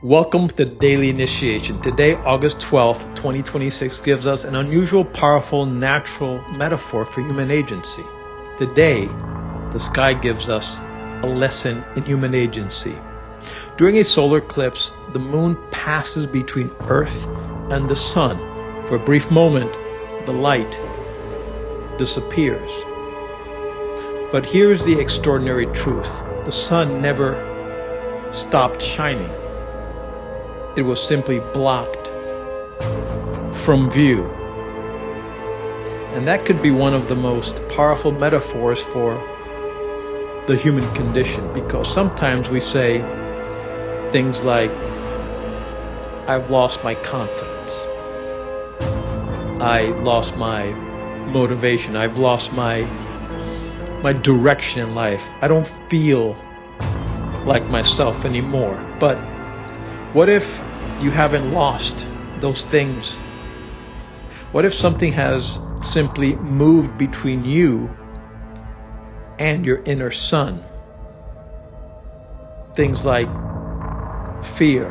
Welcome to Daily Initiation. Today, August 12th, 2026, gives us an unusual, powerful, natural metaphor for human agency. Today, the sky gives us a lesson in human agency. During a solar eclipse, the moon passes between Earth and the sun. For a brief moment, the light disappears. But here's the extraordinary truth. The sun never stopped shining. It was simply blocked from view. And that could be one of the most powerful metaphors for the human condition, because sometimes we say things like, I've lost my confidence. I lost my motivation. I've lost my direction in life. I don't feel like myself anymore. But what if you haven't lost those things? What if something has simply moved between you and your inner sun? Things like fear,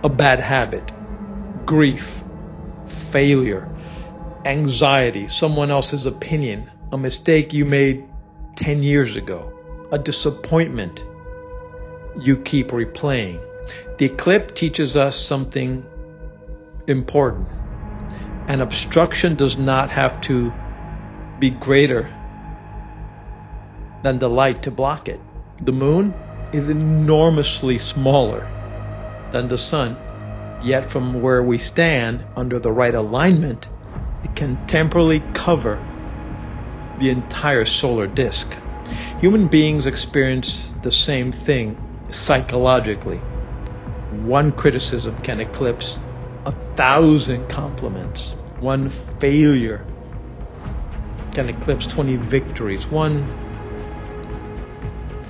a bad habit, grief, failure, anxiety, someone else's opinion, a mistake you made 10 years ago, a disappointment you keep replaying. The eclipse teaches us something important. An obstruction does not have to be greater than the light to block it. The moon is enormously smaller than the sun, yet from where we stand, under the right alignment, it can temporarily cover the entire solar disk. Human beings experience the same thing psychologically. One criticism can eclipse 1,000 compliments. One failure can eclipse 20 victories. One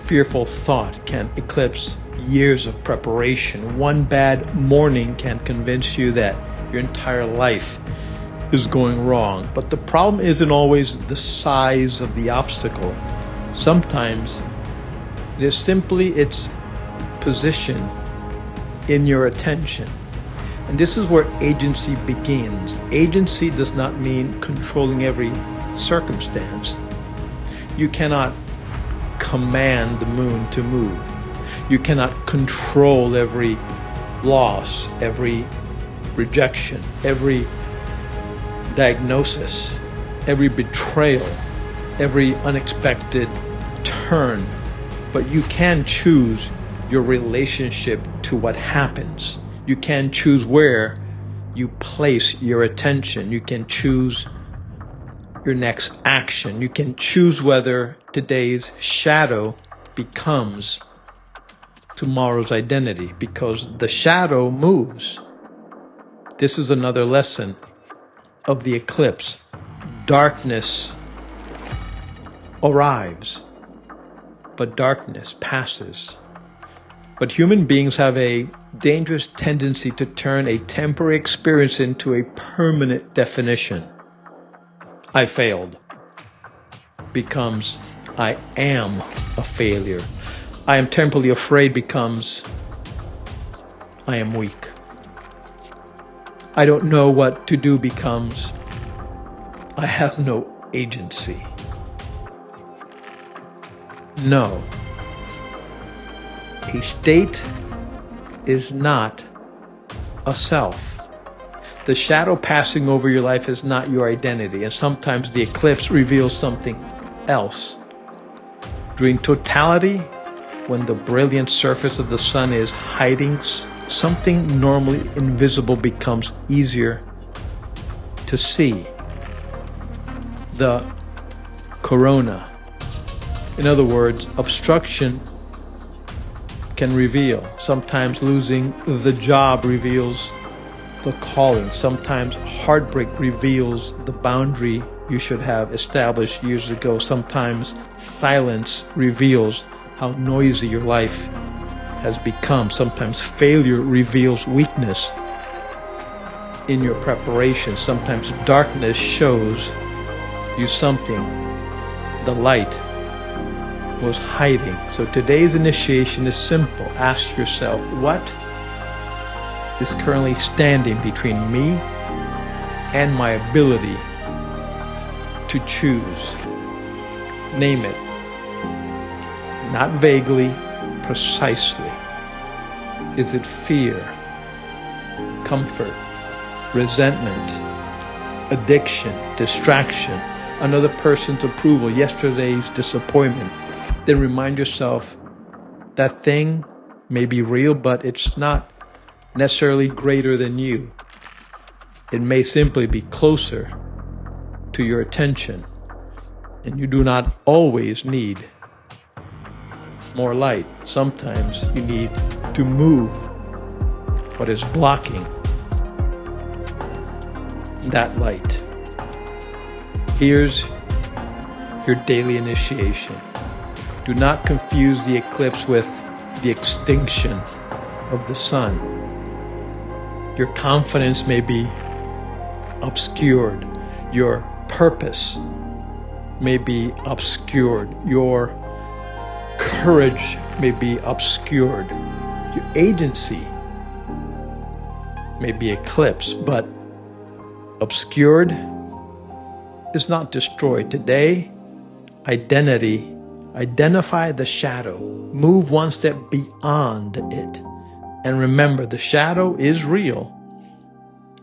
fearful thought can eclipse years of preparation. One bad morning can convince you that your entire life is going wrong. But the problem isn't always the size of the obstacle. Sometimes it is simply its position in your attention. And this is where agency begins. Agency does not mean controlling every circumstance. You cannot command the moon to move. You cannot control every loss, every rejection, every diagnosis, every betrayal, every unexpected turn. But you can choose your relationship to what happens. You can choose where you place your attention. You can choose your next action. You can choose whether today's shadow becomes tomorrow's identity, because the shadow moves. This is another lesson of the eclipse. Darkness arrives, but darkness passes. But human beings have a dangerous tendency to turn a temporary experience into a permanent definition. I failed becomes I am a failure. I am temporarily afraid becomes I am weak. I don't know what to do becomes I have no agency. No. A state is not a self. The shadow passing over your life is not your identity, and sometimes the eclipse reveals something else. During totality, when the brilliant surface of the sun is hiding, something normally invisible becomes easier to see. The corona. In other words, obstruction can reveal. Sometimes losing the job reveals the calling. Sometimes heartbreak reveals the boundary you should have established years ago. Sometimes silence reveals how noisy your life has become. Sometimes failure reveals weakness in your preparation. Sometimes darkness shows you something the light was hiding. So today's initiation is simple. Ask yourself, what is currently standing between me and my ability to choose? Name it. Not vaguely, precisely. Is it fear, comfort, resentment, addiction, distraction, another person's approval, yesterday's disappointment? Then remind yourself that thing may be real, but it's not necessarily greater than you. It may simply be closer to your attention, and you do not always need more light. Sometimes you need to move what is blocking that light. Here's your daily initiation. Do not confuse the eclipse with the extinction of the sun. Your confidence may be obscured. Your purpose may be obscured. Your courage may be obscured. Your agency may be eclipsed, but obscured is not destroyed. Today, identify the shadow. Move one step beyond it. And remember, the shadow is real.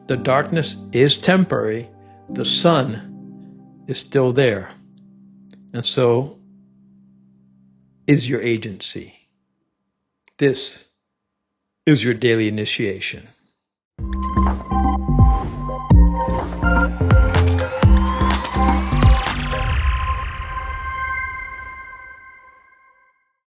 The darkness is temporary. The sun is still there. And so is your agency. This is your daily initiation.